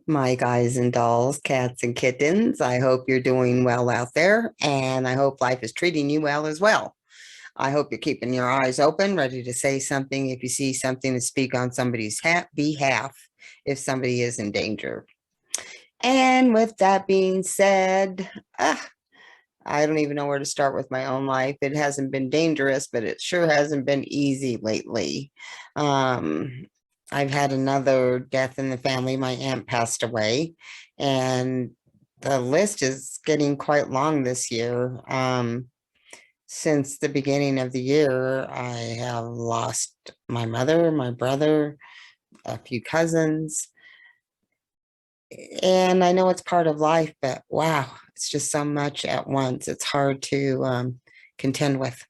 My guys and dolls, cats and kittens. I hope you're doing well out there, and I hope life is treating you well as well. I hope you're keeping your eyes open, ready to say something if you see something, to speak on somebody's behalf if somebody is in danger. And with that being said, I don't even know where to start with my own life. It hasn't been dangerous, but it sure hasn't been easy lately. Um, I've had another death in the family. My aunt passed away, and the list is getting quite long this year. Since the beginning of the year, I have lost my mother, my brother, a few cousins, and I know it's part of life, but wow, it's just so much at once. It's hard to contend with.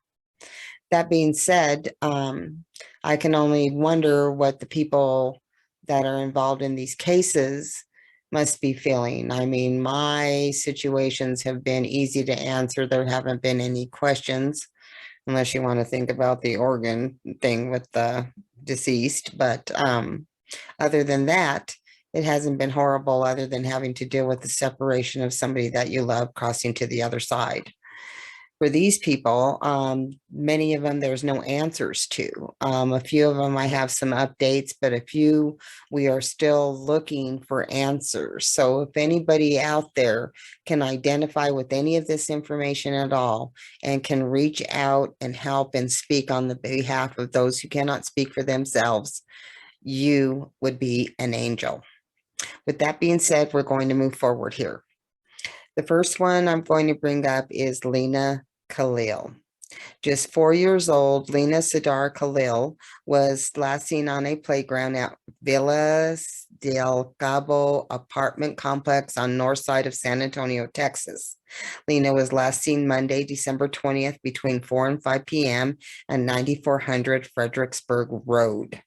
That being said, I can only wonder what the people that are involved in these cases must be feeling. I mean, my situations have been easy to answer. There haven't been any questions, unless you want to think about the organ thing with the deceased. But other than that, it hasn't been horrible, other than having to deal with the separation of somebody that you love crossing to the other side. For these people, many of them there's no answers to. A few of them I have some updates, but a few we are still looking for answers. So if anybody out there can identify with any of this information at all and can reach out and help and speak on the behalf of those who cannot speak for themselves, you would be an angel. With that being said, we're going to move forward here. The first one I'm going to bring up is Lena Khalil. Just 4 years old, Lena Khalil was last seen on a playground at Villas del Cabo apartment complex on north side of San Antonio, Texas. Lena was last seen Monday, December 20th between 4 and 5 p.m. at 9400 Fredericksburg Road.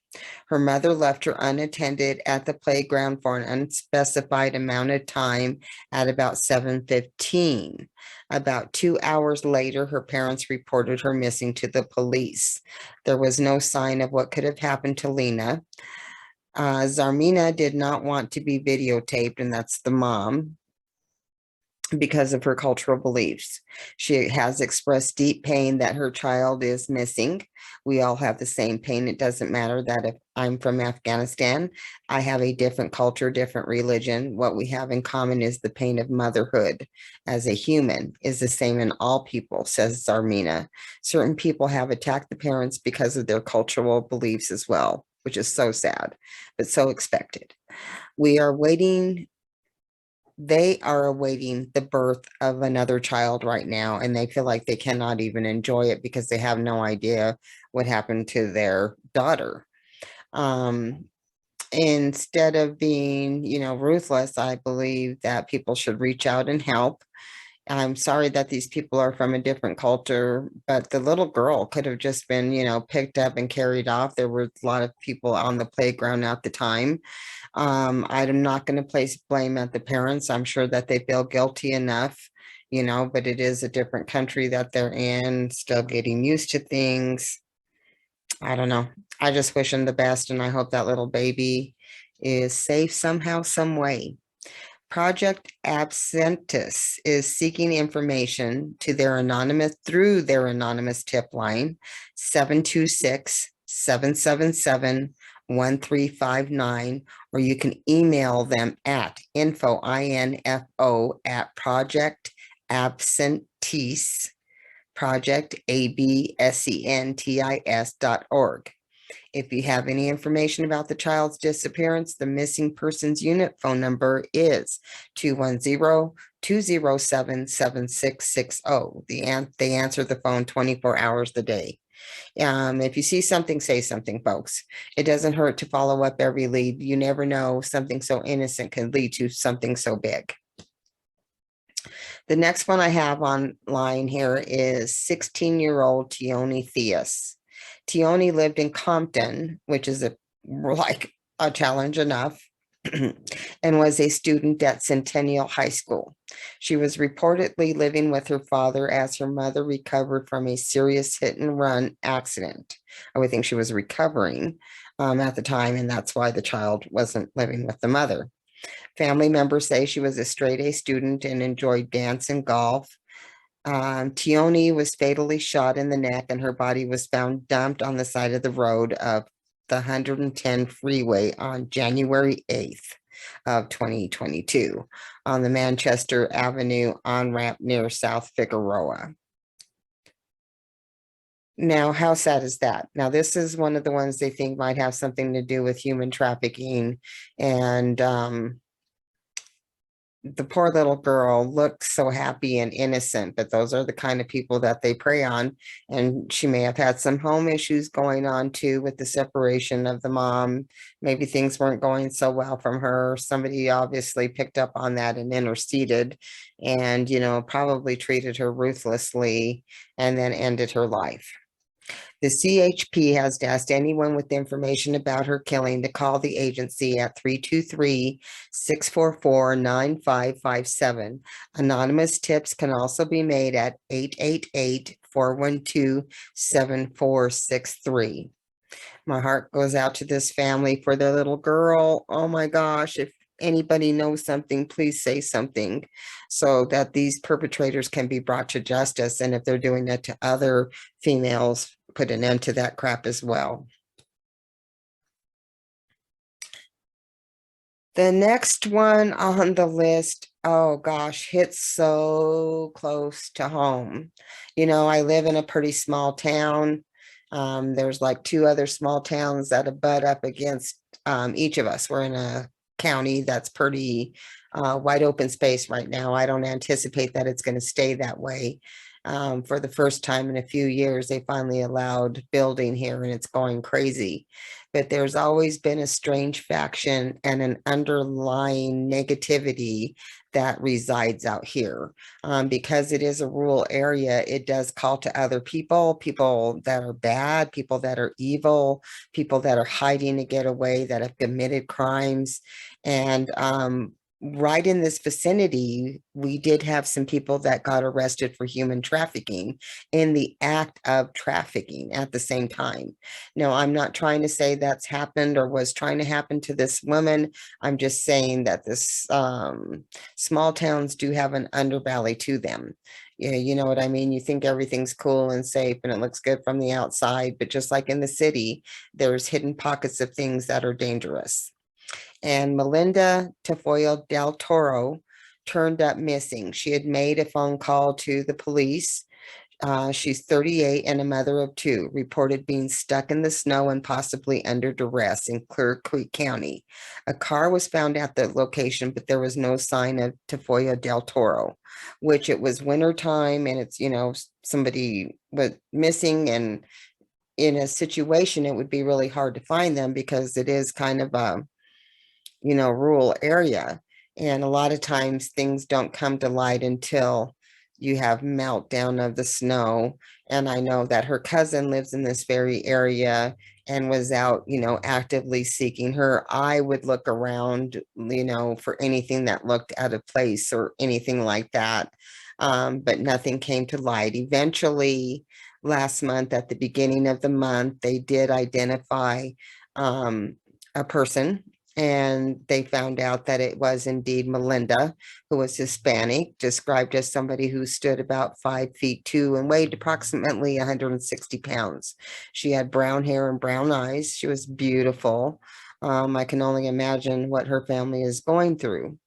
Her mother left her unattended at the playground for an unspecified amount of time at about 7:15. About 2 hours later, her parents reported her missing to the police. There was no sign of what could have happened to Lena. Zarmina did not want to be videotaped, and that's the mom, because of her cultural beliefs. She has expressed deep pain that her child is missing. We all have the same pain. It doesn't matter that if I'm from Afghanistan, I have a different culture, different religion. What we have in common is the pain of motherhood as a human is the same in all people, says Zarmina. Certain people have attacked the parents because of their cultural beliefs as well, which is so sad, but so expected. We are waiting They are awaiting the birth of another child right now, and they feel like they cannot even enjoy it because they have no idea what happened to their daughter. Um, Instead of being, ruthless, I believe that people should reach out and help. I'm sorry that these people are from a different culture, but the little girl could have just been, picked up and carried off. There were a lot of people on the playground at the time. I'm not going to place blame at the parents. I'm sure that they feel guilty enough, but it is a different country that they're in, still getting used to things. I don't know. I just wish them the best, and I hope that little baby is safe somehow, some way. Project Absentus is seeking information through their anonymous tip line, 726-777-1359, or you can email them at info at Project Absentis, projectabsentis.org. If you have any information about the child's disappearance, the missing persons unit phone number is 210-207-7660. They answer the phone 24 hours a day. If you see something, say something, folks. It doesn't hurt to follow up every lead. You never know, something so innocent can lead to something so big. The next one I have online here is 16-year-old Tioni Theus. Tioni lived in Compton, which is like a challenge enough, and was a student at Centennial High School. She was reportedly living with her father as her mother recovered from a serious hit and run accident. I would think she was recovering at the time, and that's why the child wasn't living with the mother. Family members say she was a straight A student and enjoyed dance and golf. Tioni was fatally shot in the neck, and her body was found dumped on the side of the road of the 110 freeway on January 8th of 2022 on the Manchester Avenue on-ramp near South Figueroa. Now, how sad is that? Now, this is one of the ones they think might have something to do with human trafficking. And the poor little girl looks so happy and innocent, but those are the kind of people that they prey on. And she may have had some home issues going on too with the separation of the mom. Maybe things weren't going so well from her. Somebody obviously picked up on that and interceded and, probably treated her ruthlessly and then ended her life. The CHP has asked anyone with information about her killing to call the agency at 323-644-9557. Anonymous tips can also be made at 888-412-7463. My heart goes out to this family for their little girl. Oh my gosh, if anybody knows something, please say something so that these perpetrators can be brought to justice. And if they're doing it to other females, put an end to that crap as well. The next one on the list, oh gosh, hits so close to home. I live in a pretty small town. There's like two other small towns that abut up against each of us. We're in a county that's pretty wide open space right now. I don't anticipate that it's going to stay that way. For the first time in a few years, they finally allowed building here and it's going crazy. But there's always been a strange faction and an underlying negativity that resides out here. Because it is a rural area, it does call to other people that are bad, people that are evil, people that are hiding to get away, that have committed crimes. And right in this vicinity, we did have some people that got arrested for human trafficking in the act of trafficking at the same time. Now, I'm not trying to say that's happened or was trying to happen to this woman. I'm just saying that this small towns do have an underbelly to them. Yeah, you know what I mean? You think everything's cool and safe and it looks good from the outside, but just like in the city, there's hidden pockets of things that are dangerous. And Melinda Tafoya del Toro turned up missing. She had made a phone call to the police. She's 38 and a mother of two, reported being stuck in the snow and possibly under duress in Clear Creek County. A car was found at the location, but there was no sign of Tafoya del Toro, which it was winter time and it's, somebody was missing, and in a situation, it would be really hard to find them because it is kind of a rural area. And a lot of times things don't come to light until you have meltdown of the snow. And I know that her cousin lives in this very area and was out, actively seeking her. I would look around, for anything that looked out of place or anything like that. But nothing came to light. Eventually, last month, at the beginning of the month, they did identify a person, and they found out that it was indeed Melinda, who was Hispanic, described as somebody who stood about 5'2" and weighed approximately 160 pounds. She had brown hair and brown eyes. She was beautiful. I can only imagine what her family is going through.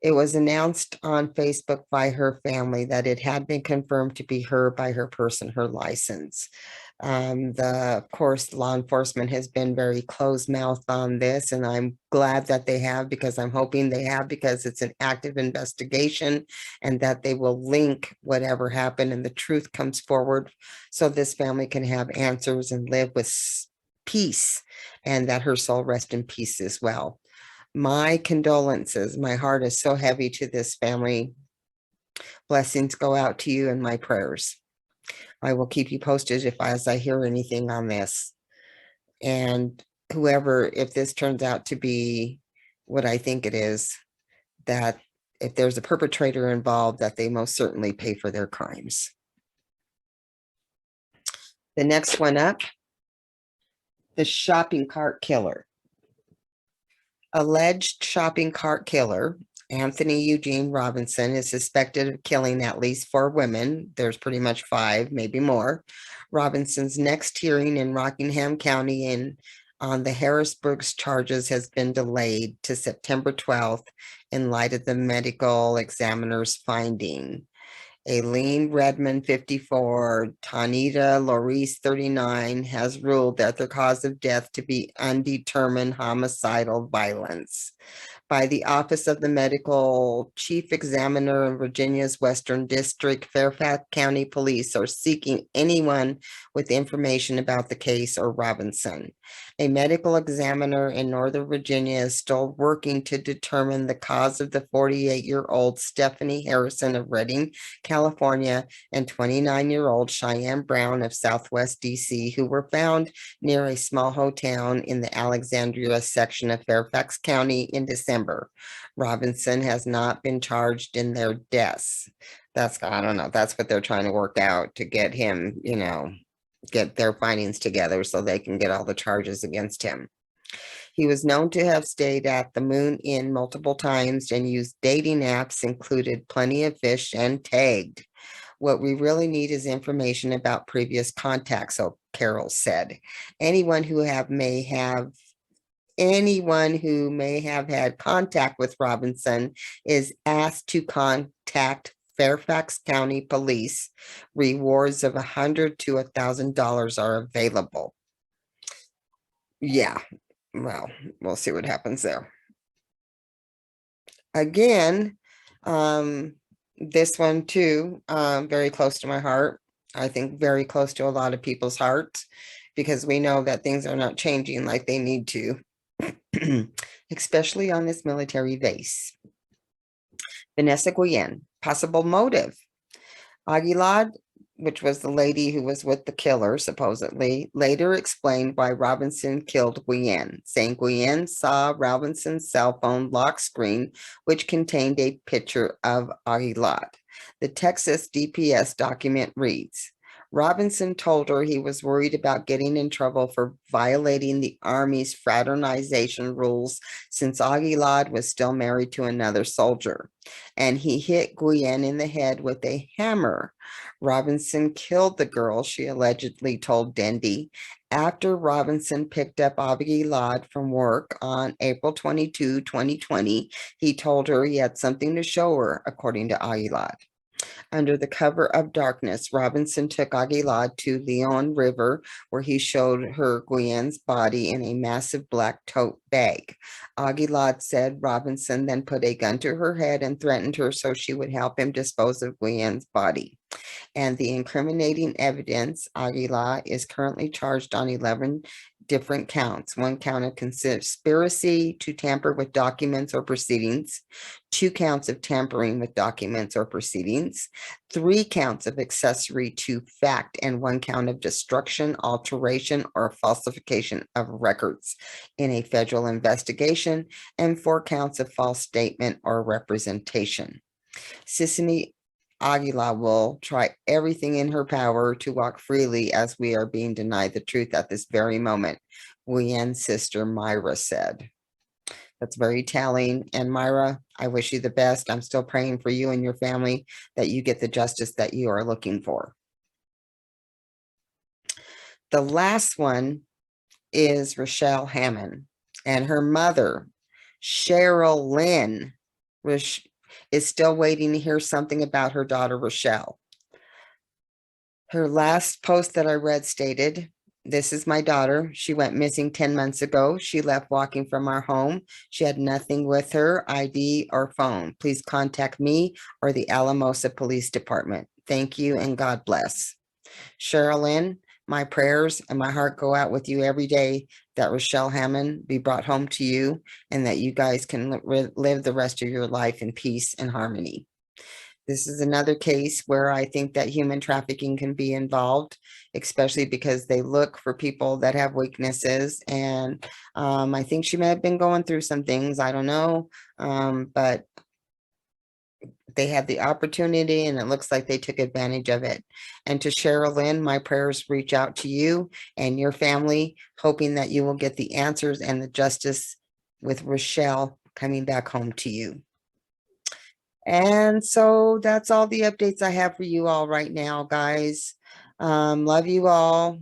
It was announced on Facebook by her family that it had been confirmed to be her by her person, her license. Of course, law enforcement has been very closed-mouthed on this, and I'm glad that they have, because I'm hoping they have, because it's an active investigation, and that they will link whatever happened and the truth comes forward so this family can have answers and live with peace, and that her soul rest in peace as well. My condolences. My heart is so heavy to this family. Blessings go out to you and my prayers. I will keep you posted as I hear anything on this. And whoever, if this turns out to be what I think it is, that if there's a perpetrator involved, that they most certainly pay for their crimes. The next one up, the shopping cart killer. Alleged shopping cart killer Anthony Eugene Robinson is suspected of killing at least 4 women. There's pretty much 5, maybe more. Robinson's next hearing in Rockingham County on the Harrisburg's charges has been delayed to September 12th in light of the medical examiner's finding. Aileen Redmond, 54, Tanita Lorice, 39, has ruled that the cause of death to be undetermined homicidal violence by the Office of the Medical Chief Examiner in Virginia's Western District. Fairfax County Police are seeking anyone with information about the case or Robinson. A medical examiner in Northern Virginia is still working to determine the cause of the 48-year-old Stephanie Harrison of Redding, California, and 29-year-old Cheyenne Brown of Southwest DC, who were found near a small hotel in the Alexandria section of Fairfax County in December. Robinson has not been charged in their deaths. I don't know, that's what they're trying to work out to get him, get their findings together so they can get all the charges against him. He was known to have stayed at the Moon Inn multiple times and used dating apps, included Plenty of Fish and Tagged. What we really need is information about previous contacts, so Carol said. Anyone who may have had contact with Robinson is asked to contact Fairfax County Police. Rewards of $100 to $1,000 are available. Yeah, well, we'll see what happens there. Again, this one too, very close to my heart. I think very close to a lot of people's hearts, because we know that things are not changing like they need to, especially on this military base. Vanessa Guillen, possible motive. Aguilad, which was the lady who was with the killer, supposedly, later explained why Robinson killed Guillen, saying Guillen saw Robinson's cell phone lock screen, which contained a picture of Aguilad. The Texas DPS document reads, Robinson told her he was worried about getting in trouble for violating the Army's fraternization rules since Aguilad was still married to another soldier, and he hit Guillen in the head with a hammer. Robinson killed the girl, she allegedly told Dendy. After Robinson picked up Aguilad from work on April 22, 2020, he told her he had something to show her, according to Aguilad. Under the cover of darkness, Robinson took Aguilad to Leon River, where he showed her Guillen's body in a massive black tote bag. Aguilad said Robinson then put a gun to her head and threatened her so she would help him dispose of Guillen's body. And the incriminating evidence, Aguilad is currently charged on 11 different counts. 1 count of conspiracy to tamper with documents or proceedings, 2 counts of tampering with documents or proceedings, 3 counts of accessory to fact, and 1 count of destruction, alteration, or falsification of records in a federal investigation, and 4 counts of false statement or representation. Sissany Aguilad will try everything in her power to walk freely as we are being denied the truth at this very moment, Guillen's sister Myra said. That's very telling. And Myra, I wish you the best. I'm still praying for you and your family that you get the justice that you are looking for. The last one is Rochelle Hammond, and her mother, Cheryl Lynn, is still waiting to hear something about her daughter, Rochelle. Her last post that I read stated, this is my daughter. She went missing 10 months ago. She left walking from our home. She had nothing with her, ID or phone. Please contact me or the Alamosa Police Department. Thank you and God bless. Sherilyn, my prayers and my heart go out with you every day that Rochelle Hammond be brought home to you and that you guys can live the rest of your life in peace and harmony. This is another case where I think that human trafficking can be involved, especially because they look for people that have weaknesses. And I think she may have been going through some things. I don't know. But they had the opportunity and it looks like they took advantage of it. And to Cheryl Lynn, my prayers reach out to you and your family, hoping that you will get the answers and the justice with Rochelle coming back home to you. And so that's all the updates I have for you all right now, guys. Love you all.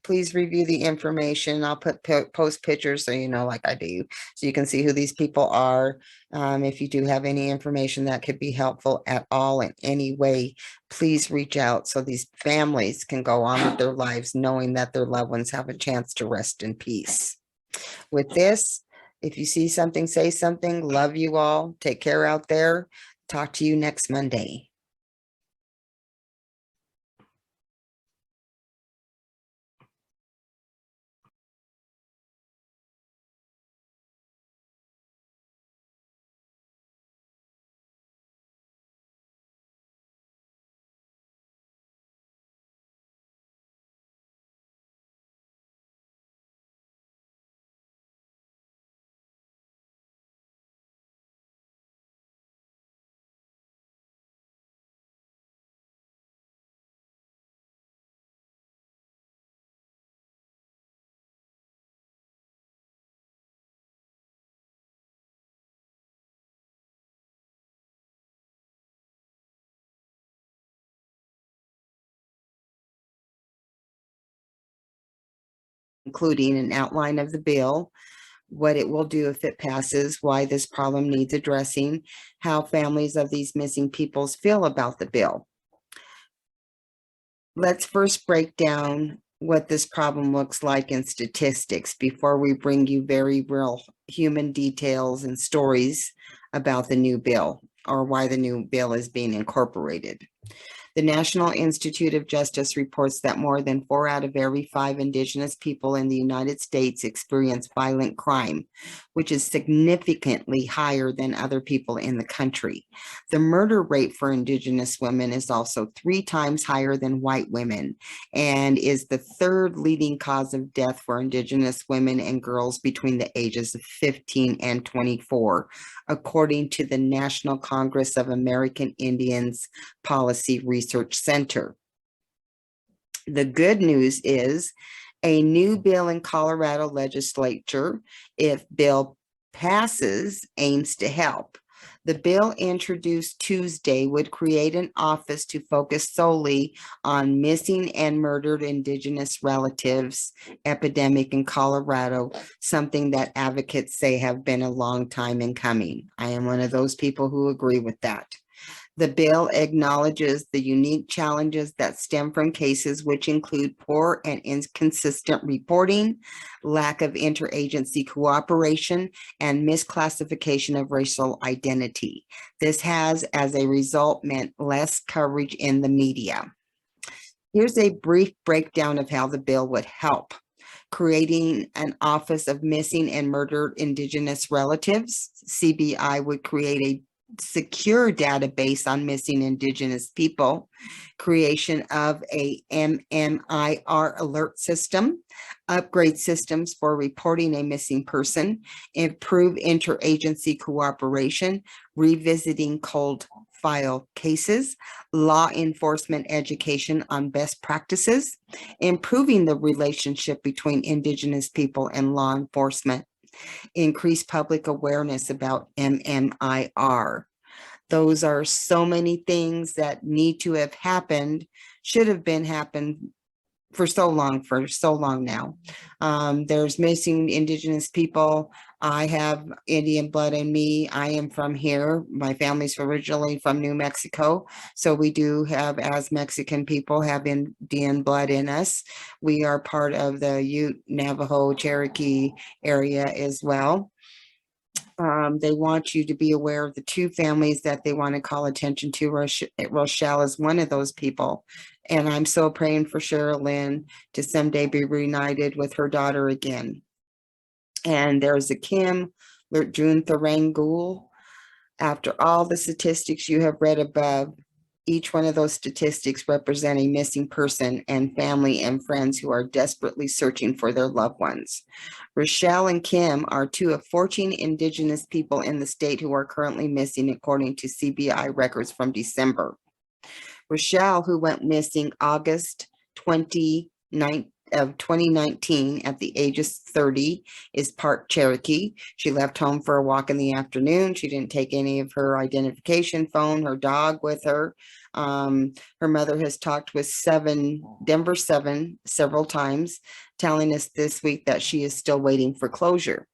Please review the information. I'll post pictures so you know, like I do, so you can see who these people are. If you do have any information that could be helpful at all in any way, please reach out so these families can go on with their lives knowing that their loved ones have a chance to rest in peace. With this, if you see something, say something. Love you all. Take care out there. Talk to you next Monday. Including an outline of the bill, what it will do if it passes, why this problem needs addressing, how families of these missing peoples feel about the bill. Let's first break down what this problem looks like in statistics before we bring you very real human details and stories about the new bill or why the new bill is being incorporated. The National Institute of Justice reports that more than 4 out of every 5 Indigenous people in the United States experience violent crime, which is significantly higher than other people in the country. The murder rate for Indigenous women is also 3 times higher than white women and is the 3rd leading cause of death for Indigenous women and girls between the ages of 15 and 24, according to the National Congress of American Indians Policy Research Center. The good news is a new bill in Colorado legislature, if bill passes, aims to help. The bill introduced Tuesday would create an office to focus solely on missing and murdered Indigenous relatives epidemic in Colorado, something that advocates say have been a long time in coming. I am one of those people who agree with that. The bill acknowledges the unique challenges that stem from cases which include poor and inconsistent reporting, lack of interagency cooperation, and misclassification of racial identity. This has, as a result, meant less coverage in the media. Here's a brief breakdown of how the bill would help. Creating an Office of Missing and Murdered Indigenous Relatives, CBI would create a secure database on missing Indigenous people, creation of a MMIR alert system, upgrade systems for reporting a missing person, improve interagency cooperation, revisiting cold file cases, law enforcement education on best practices, improving the relationship between Indigenous people and law enforcement, increase public awareness about MMIR. Those are so many things that need to have happened, should have been happened for so long now. There's missing Indigenous people. I have Indian blood in me. I am from here. My family's originally from New Mexico. So we do have, as Mexican people, have Indian blood in us. We are part of the Ute, Navajo, Cherokee area as well. They want you to be aware of the 2 families that they want to call attention to. Rochelle is one of those people. And I'm so praying for Cheryl Lynn to someday be reunited with her daughter again. And there's a Kim June Tharangul. After all the statistics you have read above, each one of those statistics represent a missing person and family and friends who are desperately searching for their loved ones. Rochelle and Kim are 2 of 14 Indigenous people in the state who are currently missing, according to CBI records from December. Rochelle, who went missing August 29th, of 2019 at the age of 30, is part Cherokee. She left home for a walk in the afternoon. She didn't take any of her identification, phone, her dog with her. Her mother has talked with Denver 7 several times, telling us this week that she is still waiting for closure.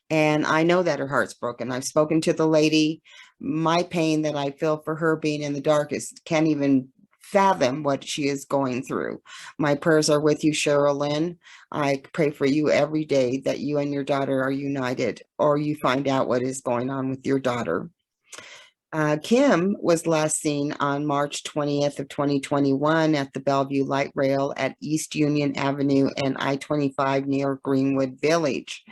And I know that her heart's broken. I've spoken to the lady. My pain that I feel for her being in the dark is can't even fathom what she is going through. My prayers are with you, Cheryl Lynn. I pray for you every day that you and your daughter are united, or you find out what is going on with your daughter. Kim was last seen on March 20th of 2021 at the Bellevue Light Rail at East Union Avenue and I-25 near Greenwood Village.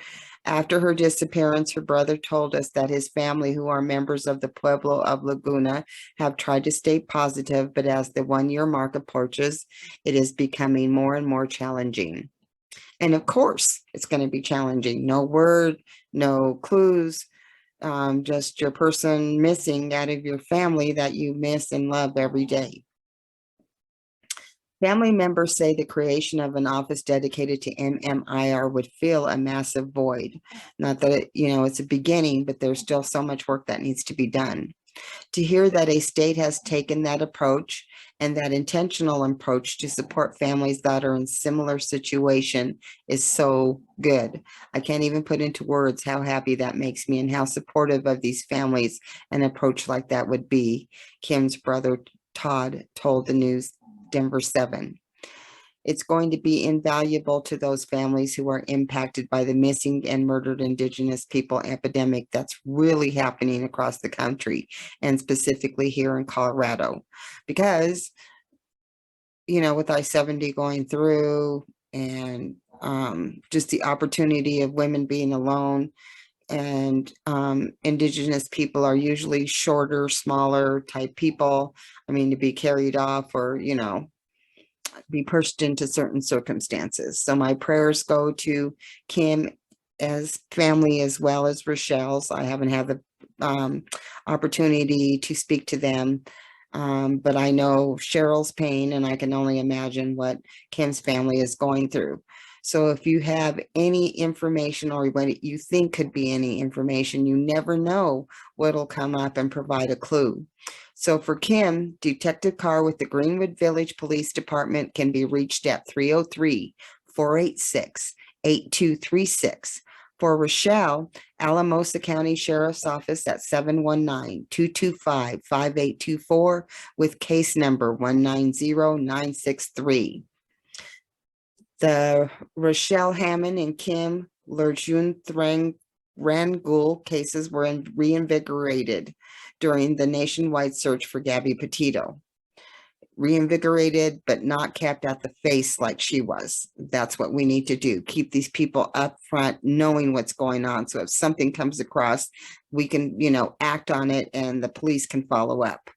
After her disappearance, her brother told us that his family, who are members of the Pueblo of Laguna, have tried to stay positive, but as the one-year mark approaches, it is becoming more and more challenging. And of course, it's going to be challenging. No word, no clues, just your person missing out of your family that you miss and love every day. Family members say the creation of an office dedicated to MMIR would fill a massive void. Not that, it's a beginning, but there's still so much work that needs to be done. To hear that a state has taken that approach and that intentional approach to support families that are in similar situation is so good. I can't even put into words how happy that makes me and how supportive of these families an approach like that would be, Kim's brother Todd told the News Denver 7. It's going to be invaluable to those families who are impacted by the missing and murdered Indigenous people epidemic that's really happening across the country, and specifically here in Colorado. Because, with I-70 going through and just the opportunity of women being alone, and Indigenous people are usually shorter, smaller type people. To be carried off or, be pushed into certain circumstances. So my prayers go to Kim as family as well as Rochelle's. I haven't had the opportunity to speak to them, but I know Cheryl's pain, and I can only imagine what Kim's family is going through. So if you have any information or what you think could be any information, you never know what'll come up and provide a clue. So for Kim, Detective Carr with the Greenwood Village Police Department can be reached at 303-486-8236. For Rochelle, Alamosa County Sheriff's Office at 719-225-5824 with case number 190963. The Rochelle Hammond and Kim Lerjun Rangul cases were reinvigorated during the nationwide search for Gabby Petito. Reinvigorated, but not kept at the face like she was. That's what we need to do. Keep these people up front, knowing what's going on. So if something comes across, we can, act on it and the police can follow up.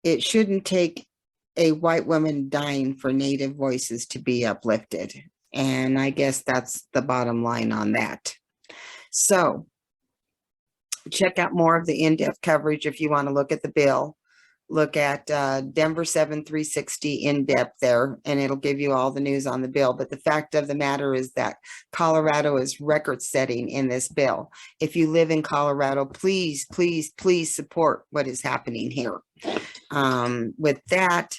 It shouldn't take a white woman dying for Native voices to be uplifted. And I guess that's the bottom line on that. So check out more of the in-depth coverage if you want to look at the bill. Look at Denver 7 360 in-depth there, and it'll give you all the news on the bill. But the fact of the matter is that Colorado is record-setting in this bill. If you live in Colorado, please, please, please support what is happening here. With that,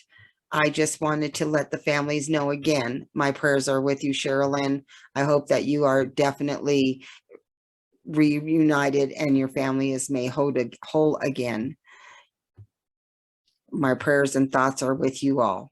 I just wanted to let the families know again, my prayers are with you, Sherilyn. I hope that you are definitely reunited and your family is made whole again. My prayers and thoughts are with you all.